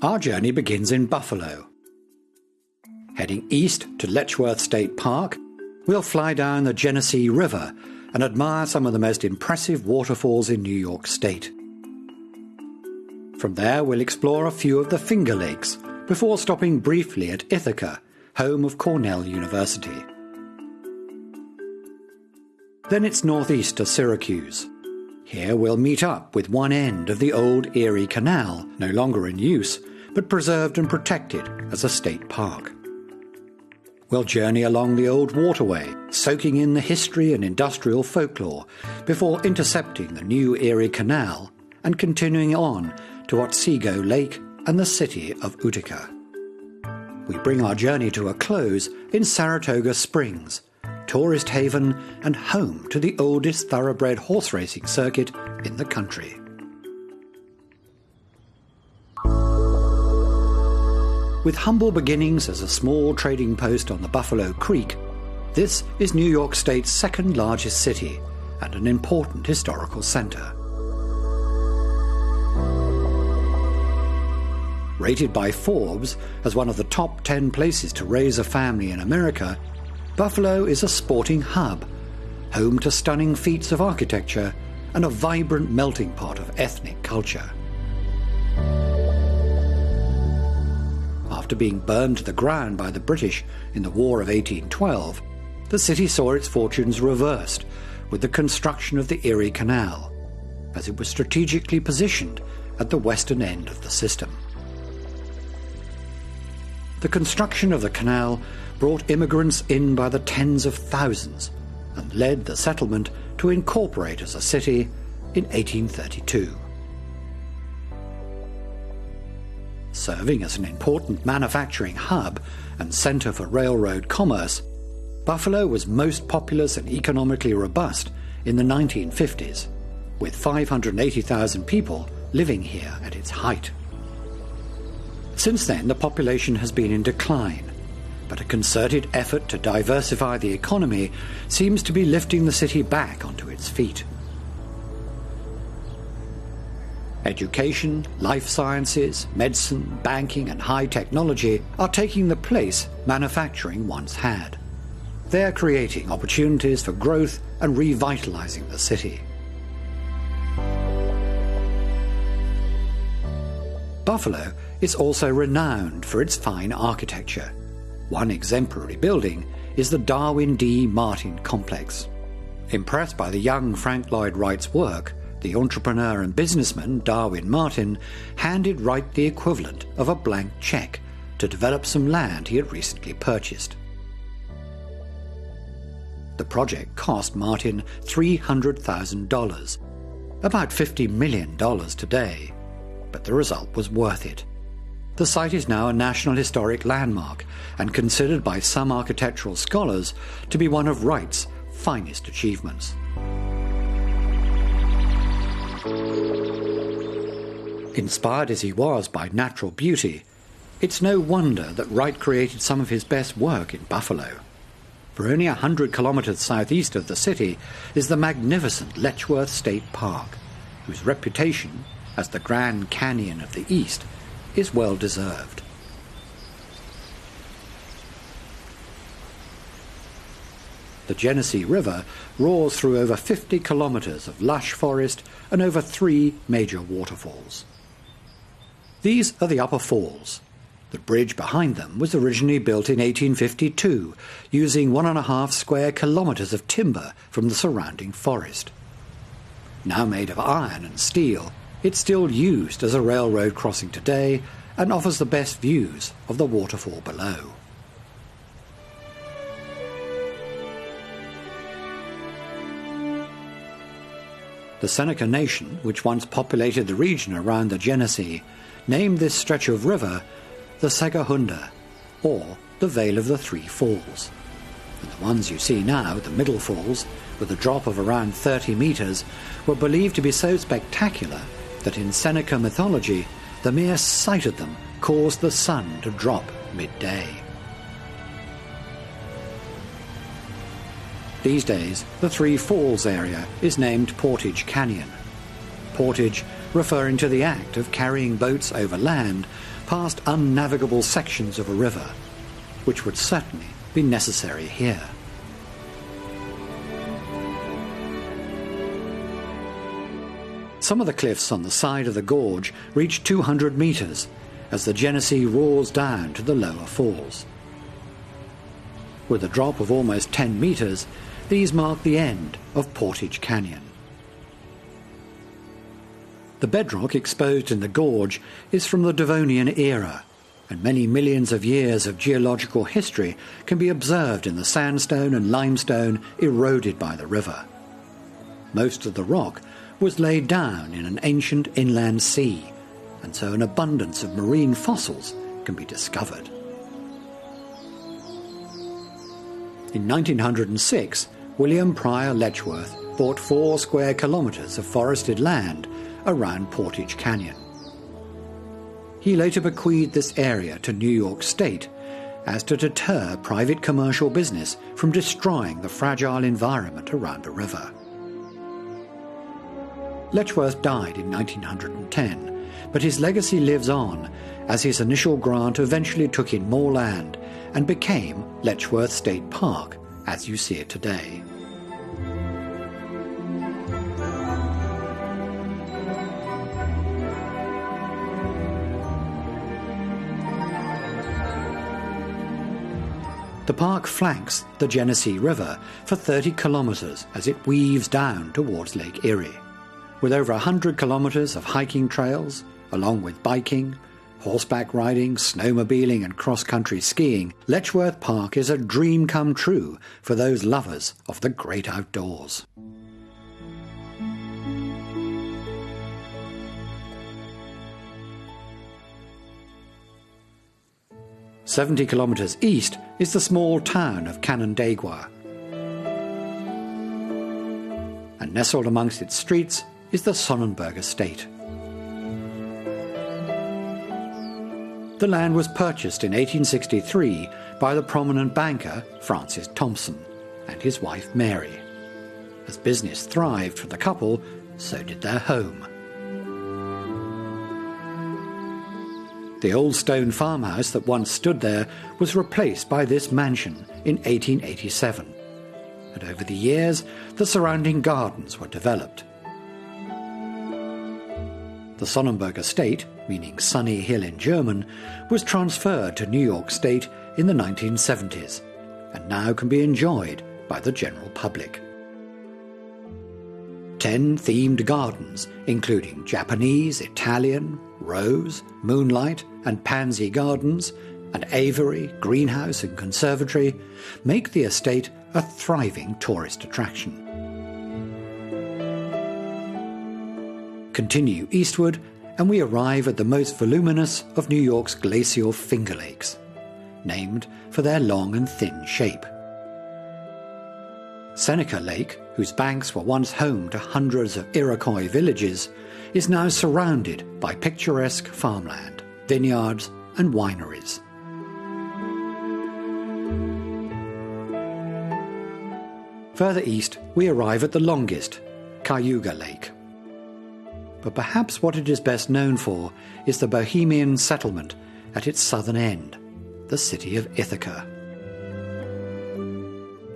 Our journey begins in Buffalo. Heading east to Letchworth State Park, we'll fly down the Genesee River and admire some of the most impressive waterfalls in New York State. From there, we'll explore a few of the Finger Lakes before stopping briefly at Ithaca, home of Cornell University. Then it's northeast to Syracuse. Here we'll meet up with one end of the old Erie Canal, no longer in use, but preserved and protected as a state park. We'll journey along the old waterway, soaking in the history and industrial folklore, before intercepting the new Erie Canal and continuing on to Otsego Lake and the city of Utica. We bring our journey to a close in Saratoga Springs, tourist haven and home to the oldest thoroughbred horse racing circuit in the country. With humble beginnings as a small trading post on the Buffalo Creek, this is New York State's second largest city and an important historical center. Rated by Forbes as one of the top 10 places to raise a family in America, Buffalo is a sporting hub, home to stunning feats of architecture and a vibrant melting pot of ethnic culture. After being burned to the ground by the British in the War of 1812, the city saw its fortunes reversed with the construction of the Erie Canal, as it was strategically positioned at the western end of the system. The construction of the canal brought immigrants in by the tens of thousands and led the settlement to incorporate as a city in 1832. Serving as an important manufacturing hub and center for railroad commerce, Buffalo was most populous and economically robust in the 1950s, with 580,000 people living here at its height. Since then, the population has been in decline, but a concerted effort to diversify the economy seems to be lifting the city back onto its feet. Education, life sciences, medicine, banking and high technology are taking the place manufacturing once had. They're creating opportunities for growth and revitalizing the city. Buffalo is also renowned for its fine architecture. One exemplary building is the Darwin D. Martin Complex. Impressed by the young Frank Lloyd Wright's work, the entrepreneur and businessman Darwin Martin handed Wright the equivalent of a blank check to develop some land he had recently purchased. The project cost Martin $300,000, about $50 million today, but the result was worth it. The site is now a National Historic Landmark and considered by some architectural scholars to be one of Wright's finest achievements. Inspired as he was by natural beauty, it's no wonder that Wright created some of his best work in Buffalo. For only 100 kilometers southeast of the city is the magnificent Letchworth State Park, whose reputation as the Grand Canyon of the East is well deserved. The Genesee River roars through over 50 kilometers of lush forest and over 3 major waterfalls. These are the Upper Falls. The bridge behind them was originally built in 1852, using 1.5 square kilometers of timber from the surrounding forest. Now made of iron and steel, it's still used as a railroad crossing today and offers the best views of the waterfall below. The Seneca Nation, which once populated the region around the Genesee, named this stretch of river the Segahunda, or the Vale of the Three Falls. And the ones you see now, the Middle Falls, with a drop of around 30 meters, were believed to be so spectacular that in Seneca mythology, the mere sight of them caused the sun to drop midday. These days, the Three Falls area is named Portage Canyon. Portage referring to the act of carrying boats over land past unnavigable sections of a river, which would certainly be necessary here. Some of the cliffs on the side of the gorge reach 200 metres as the Genesee roars down to the lower falls. With a drop of almost 10 metres, these mark the end of Portage Canyon. The bedrock exposed in the gorge is from the Devonian era, and many millions of years of geological history can be observed in the sandstone and limestone eroded by the river. Most of the rock was laid down in an ancient inland sea, and so an abundance of marine fossils can be discovered. In 1906, William Pryor Letchworth bought 4 square kilometres of forested land around Portage Canyon. He later bequeathed this area to New York State as to deter private commercial business from destroying the fragile environment around the river. Letchworth died in 1910, but his legacy lives on as his initial grant eventually took in more land and became Letchworth State Park as you see it today. The park flanks the Genesee River for 30 kilometres as it weaves down towards Lake Erie. With over 100 kilometres of hiking trails, along with biking, horseback riding, snowmobiling and cross-country skiing, Letchworth Park is a dream come true for those lovers of the great outdoors. "70 kilometres east is the small town of Canandaigua, and nestled amongst its streets is the Sonnenberg estate. The land was purchased in 1863 by the prominent banker Francis Thompson and his wife Mary. As business thrived for the couple, so did their home. The old stone farmhouse that once stood there was replaced by this mansion in 1887, and over the years the surrounding gardens were developed. The Sonnenberg estate, meaning Sunny Hill in German, was transferred to New York State in the 1970s, and now can be enjoyed by the general public. 10 themed gardens, including Japanese, Italian, rose, moonlight and pansy gardens, and aviary, greenhouse and conservatory, make the estate a thriving tourist attraction. Continue eastward and we arrive at the most voluminous of New York's glacial Finger Lakes, named for their long and thin shape. Seneca Lake, whose banks were once home to hundreds of Iroquois villages, is now surrounded by picturesque farmland, vineyards and wineries. Further east, we arrive at the longest, Cayuga Lake. But perhaps what it is best known for is the Bohemian settlement at its southern end, the city of Ithaca.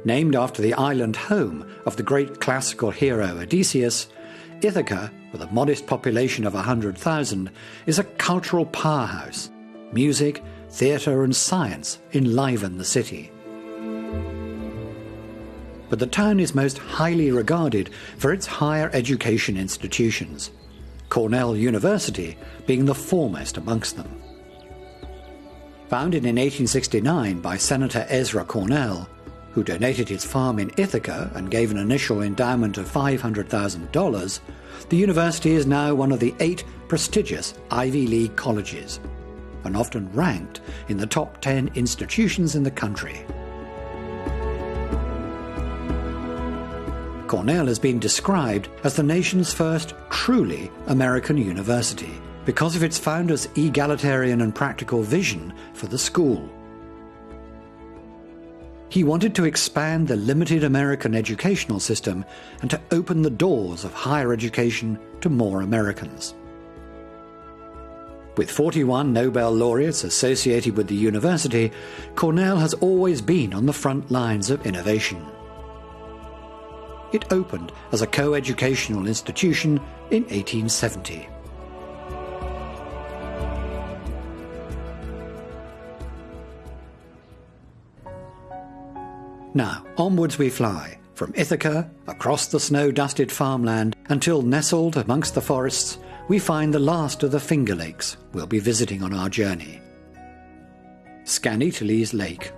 Named after the island home of the great classical hero Odysseus, Ithaca, with a modest population of 100,000, is a cultural powerhouse. Music, theatre and science enliven the city. But the town is most highly regarded for its higher education institutions, Cornell University being the foremost amongst them. Founded in 1869 by Senator Ezra Cornell, who donated his farm in Ithaca and gave an initial endowment of $500,000, the university is now one of the 8 prestigious Ivy League colleges, and often ranked in the top 10 institutions in the country. Cornell has been described as the nation's first truly American university because of its founder's egalitarian and practical vision for the school. He wanted to expand the limited American educational system and to open the doors of higher education to more Americans. With 41 Nobel laureates associated with the university, Cornell has always been on the front lines of innovation. It opened as a co-educational institution in 1870. Now, onwards we fly, from Ithaca, across the snow-dusted farmland, until nestled amongst the forests, we find the last of the Finger Lakes we'll be visiting on our journey. Skaneateles Lake.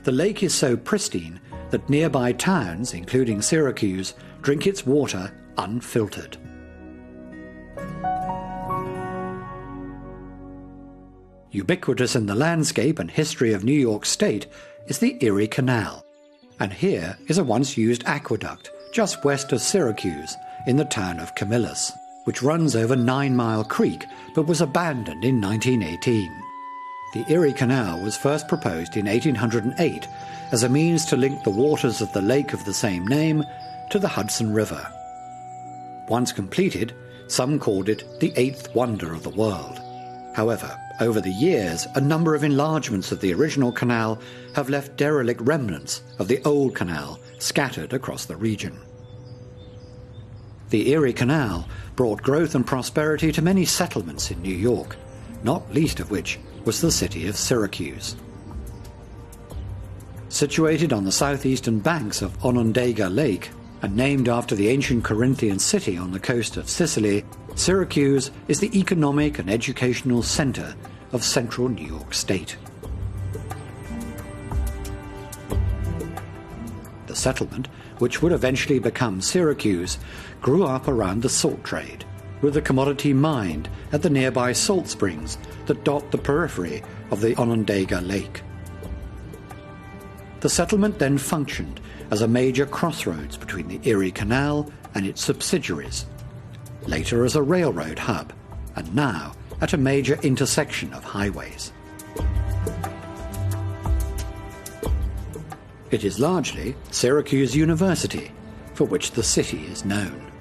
The lake is so pristine that nearby towns, including Syracuse, drink its water unfiltered. Ubiquitous in the landscape and history of New York State is the Erie Canal, and here is a once-used aqueduct just west of Syracuse in the town of Camillus, which runs over 9 Mile Creek but was abandoned in 1918. The Erie Canal was first proposed in 1808 as a means to link the waters of the lake of the same name to the Hudson River. Once completed, some called it the eighth wonder of the world. However, over the years, a number of enlargements of the original canal have left derelict remnants of the old canal scattered across the region. The Erie Canal brought growth and prosperity to many settlements in New York, not least of which was the city of Syracuse. Situated on the southeastern banks of Onondaga Lake, and named after the ancient Corinthian city on the coast of Sicily, Syracuse is the economic and educational center of central New York State. The settlement, which would eventually become Syracuse, grew up around the salt trade, with the commodity mined at the nearby salt springs that dot the periphery of the Onondaga Lake. The settlement then functioned as a major crossroads between the Erie Canal and its subsidiaries, later as a railroad hub, and now at a major intersection of highways. It is largely Syracuse University, for which the city is known.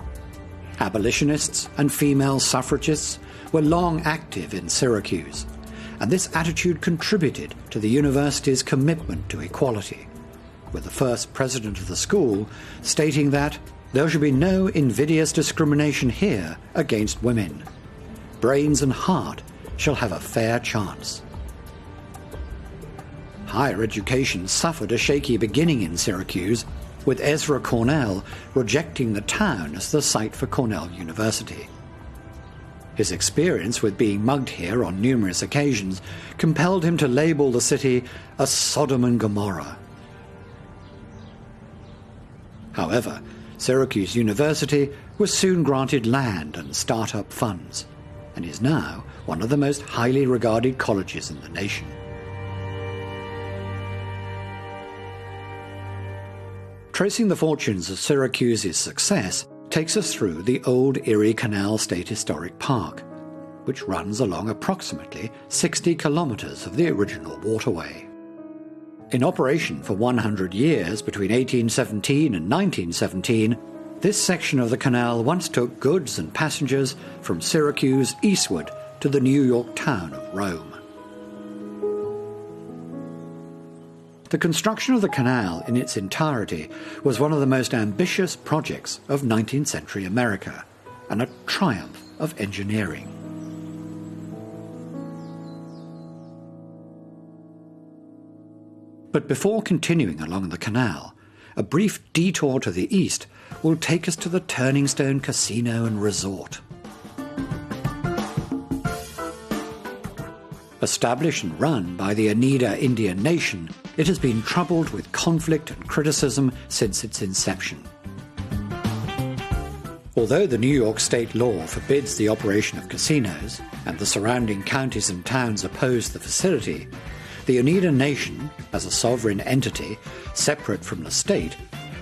Abolitionists and female suffragists were long active in Syracuse, and this attitude contributed to the university's commitment to equality, with the first president of the school stating that there should be no invidious discrimination here against women. Brains and heart shall have a fair chance. Higher education suffered a shaky beginning in Syracuse, with Ezra Cornell rejecting the town as the site for Cornell University. His experience with being mugged here on numerous occasions compelled him to label the city a Sodom and Gomorrah. However, Syracuse University was soon granted land and start-up funds, and is now one of the most highly regarded colleges in the nation. Tracing the fortunes of Syracuse's success takes us through the old Erie Canal State Historic Park, which runs along approximately 60 kilometers of the original waterway. In operation for 100 years between 1817 and 1917, this section of the canal once took goods and passengers from Syracuse eastward to the New York town of Rome. The construction of the canal in its entirety was one of the most ambitious projects of 19th century America, and a triumph of engineering. But before continuing along the canal, a brief detour to the east will take us to the Turning Stone Casino and Resort. Established and run by the Oneida Indian Nation, it has been troubled with conflict and criticism since its inception. Although the New York state law forbids the operation of casinos, and the surrounding counties and towns oppose the facility, the Oneida Nation, as a sovereign entity separate from the state,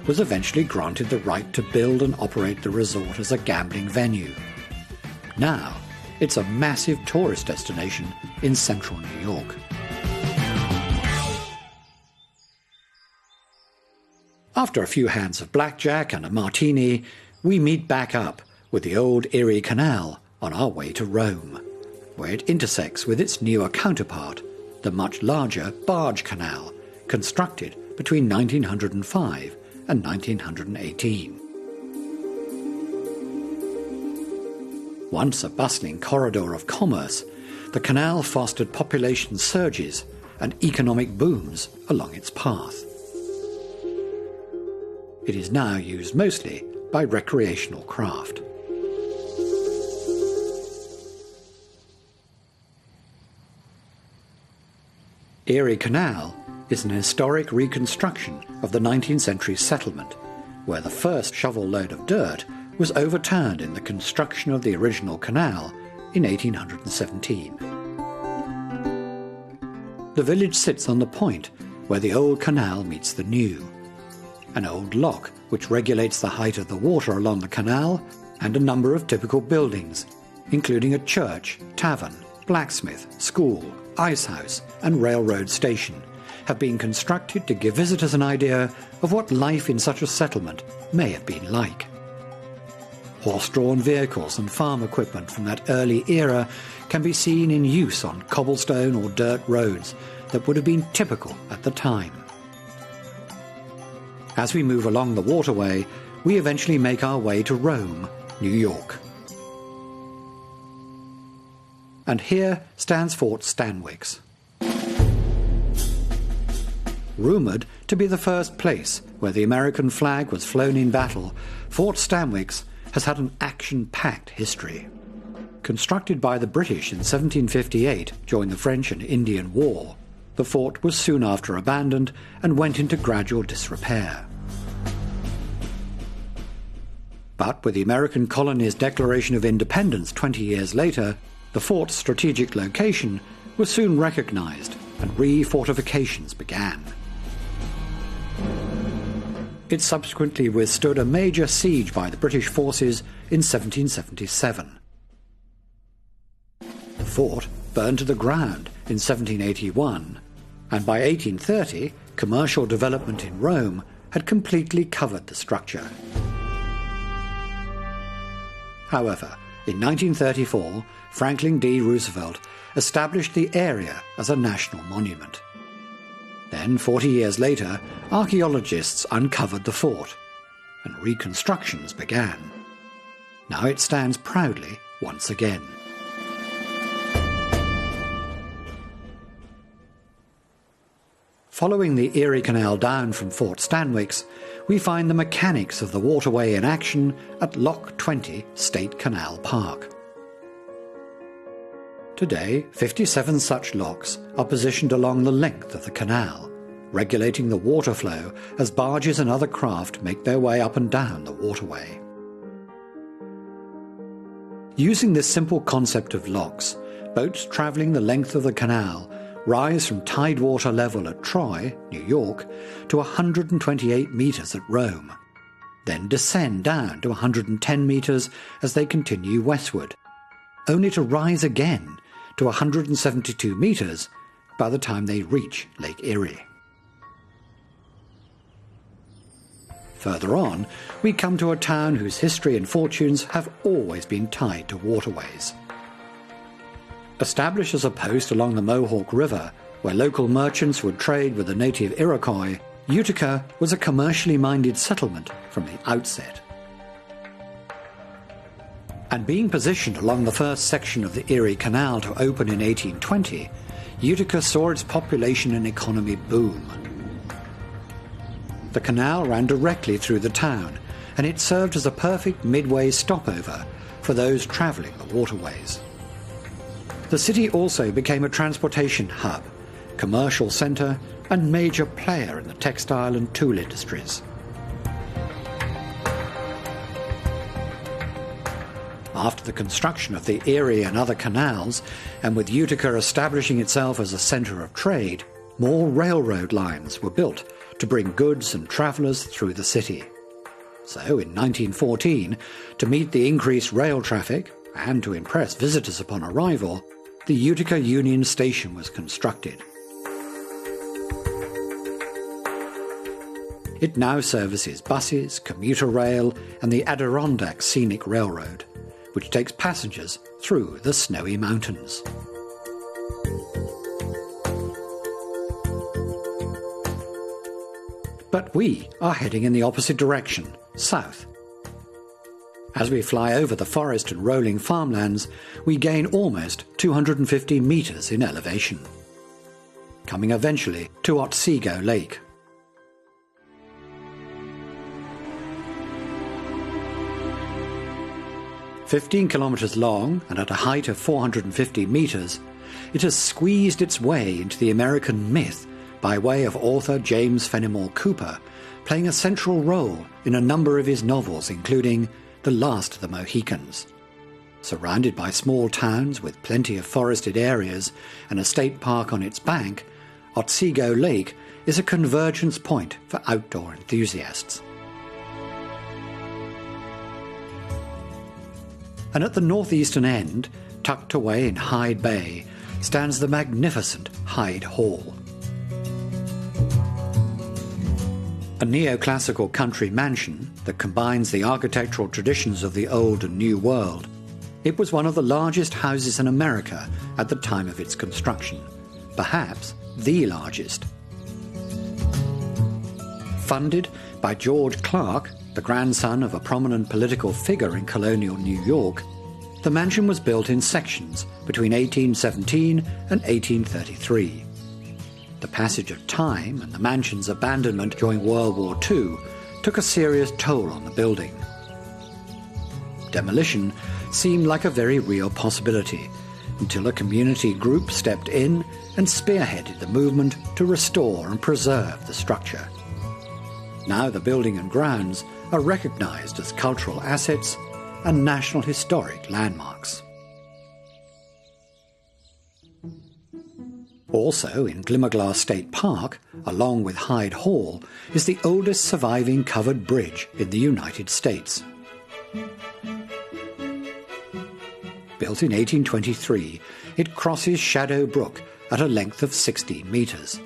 was eventually granted the right to build and operate the resort as a gambling venue. Now, it's a massive tourist destination in central New York. After a few hands of blackjack and a martini, we meet back up with the old Erie Canal on our way to Rome, where it intersects with its newer counterpart, the much larger Barge Canal, constructed between 1905 and 1918. Once a bustling corridor of commerce, the canal fostered population surges and economic booms along its path. It is now used mostly by recreational craft. Erie Canal is an historic reconstruction of the 19th century settlement, where the first shovel load of dirt was overturned in the construction of the original canal in 1817. The village sits on the point where the old canal meets the new. An old lock which regulates the height of the water along the canal, and a number of typical buildings, including a church, tavern, blacksmith, school, ice house and railroad station, have been constructed to give visitors an idea of what life in such a settlement may have been like. Horse-drawn vehicles and farm equipment from that early era can be seen in use on cobblestone or dirt roads that would have been typical at the time. As we move along the waterway, we eventually make our way to Rome, New York. And here stands Fort Stanwix. Rumoured to be the first place where the American flag was flown in battle, Fort Stanwix has had an action-packed history. Constructed by the British in 1758 during the French and Indian War, the fort was soon after abandoned and went into gradual disrepair. But with the American colony's declaration of independence 20 years later, the fort's strategic location was soon recognized and re-fortifications began. It subsequently withstood a major siege by the British forces in 1777. The fort burned to the ground in 1781, and by 1830, commercial development in Rome had completely covered the structure. However, in 1934, Franklin D. Roosevelt established the area as a national monument. Then, 40 years later, archaeologists uncovered the fort, and reconstructions began. Now it stands proudly once again. Following the Erie Canal down from Fort Stanwix, we find the mechanics of the waterway in action at Lock 20 State Canal Park. Today, 57 such locks are positioned along the length of the canal, regulating the water flow as barges and other craft make their way up and down the waterway. Using this simple concept of locks, boats travelling the length of the canal rise from tidewater level at Troy, New York, to 128 metres at Rome, then descend down to 110 metres as they continue westward, only to rise again to 172 metres by the time they reach Lake Erie. Further on, we come to a town whose history and fortunes have always been tied to waterways. Established as a post along the Mohawk River, where local merchants would trade with the native Iroquois, Utica was a commercially minded settlement from the outset. And being positioned along the first section of the Erie Canal to open in 1820, Utica saw its population and economy boom. The canal ran directly through the town, and it served as a perfect midway stopover for those travelling the waterways. The city also became a transportation hub, commercial centre, and major player in the textile and tool industries. After the construction of the Erie and other canals, and with Utica establishing itself as a centre of trade, more railroad lines were built to bring goods and travellers through the city. So in 1914, to meet the increased rail traffic and to impress visitors upon arrival, the Utica Union Station was constructed. It now services buses, commuter rail, and the Adirondack Scenic Railroad, which takes passengers through the snowy mountains. But we are heading in the opposite direction, south. As we fly over the forest and rolling farmlands, we gain almost 250 meters in elevation, coming eventually to Otsego Lake. "15 kilometers long and at a height of 450 meters, it has squeezed its way into the American myth by way of author James Fenimore Cooper, playing a central role in a number of his novels, including The Last of the Mohicans. Surrounded by small towns with plenty of forested areas and a state park on its bank, Otsego Lake is a convergence point for outdoor enthusiasts. And at the northeastern end, tucked away in Hyde Bay, stands the magnificent Hyde Hall. A neoclassical country mansion that combines the architectural traditions of the Old and New World, it was one of the largest houses in America at the time of its construction, perhaps the largest. Funded by George Clark, the grandson of a prominent political figure in colonial New York, the mansion was built in sections between 1817 and 1833. The passage of time and the mansion's abandonment during World War II took a serious toll on the building. Demolition seemed like a very real possibility until a community group stepped in and spearheaded the movement to restore and preserve the structure. Now the building and grounds are recognized as cultural assets and National Historic Landmarks. Also in Glimmerglass State Park, along with Hyde Hall, is the oldest surviving covered bridge in the United States. Built in 1823, it crosses Shadow Brook at a length of 16 meters.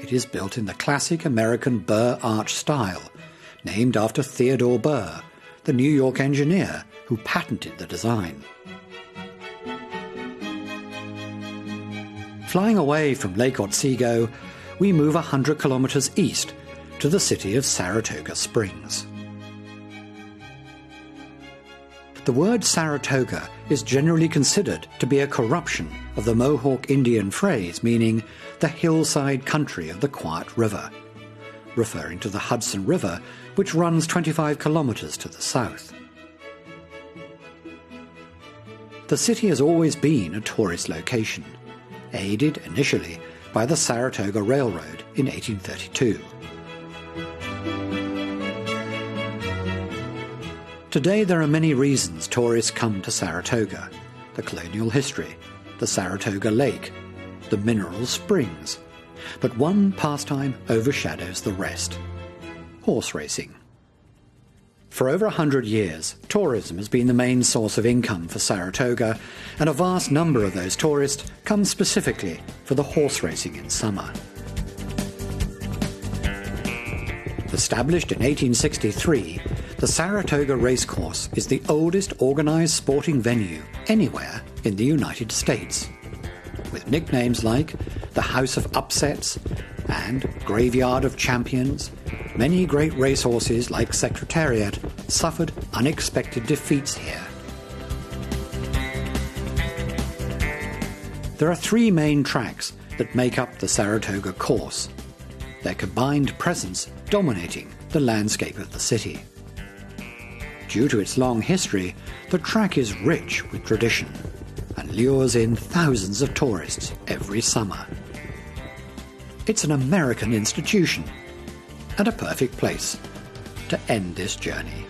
It is built in the classic American Burr arch style, named after Theodore Burr, the New York engineer who patented the design. Flying away from Lake Otsego, we move 100 kilometers east to the city of Saratoga Springs. The word Saratoga is generally considered to be a corruption of the Mohawk Indian phrase meaning the hillside country of the Quiet River, referring to the Hudson River, which runs 25 kilometers to the south. The city has always been a tourist location, aided initially by the Saratoga Railroad in 1832. Today there are many reasons tourists come to Saratoga: the colonial history, the Saratoga Lake, the mineral springs. But one pastime overshadows the rest: horse racing. For over 100 years, tourism has been the main source of income for Saratoga, and a vast number of those tourists come specifically for the horse racing in summer. Established in 1863, the Saratoga Racecourse is the oldest organized sporting venue anywhere in the United States, with nicknames like the House of Upsets and Graveyard of Champions. Many great racehorses like Secretariat suffered unexpected defeats here. There are three main tracks that make up the Saratoga course, their combined presence dominating the landscape of the city. Due to its long history, the track is rich with tradition and lures in thousands of tourists every summer. It's an American institution and a perfect place to end this journey.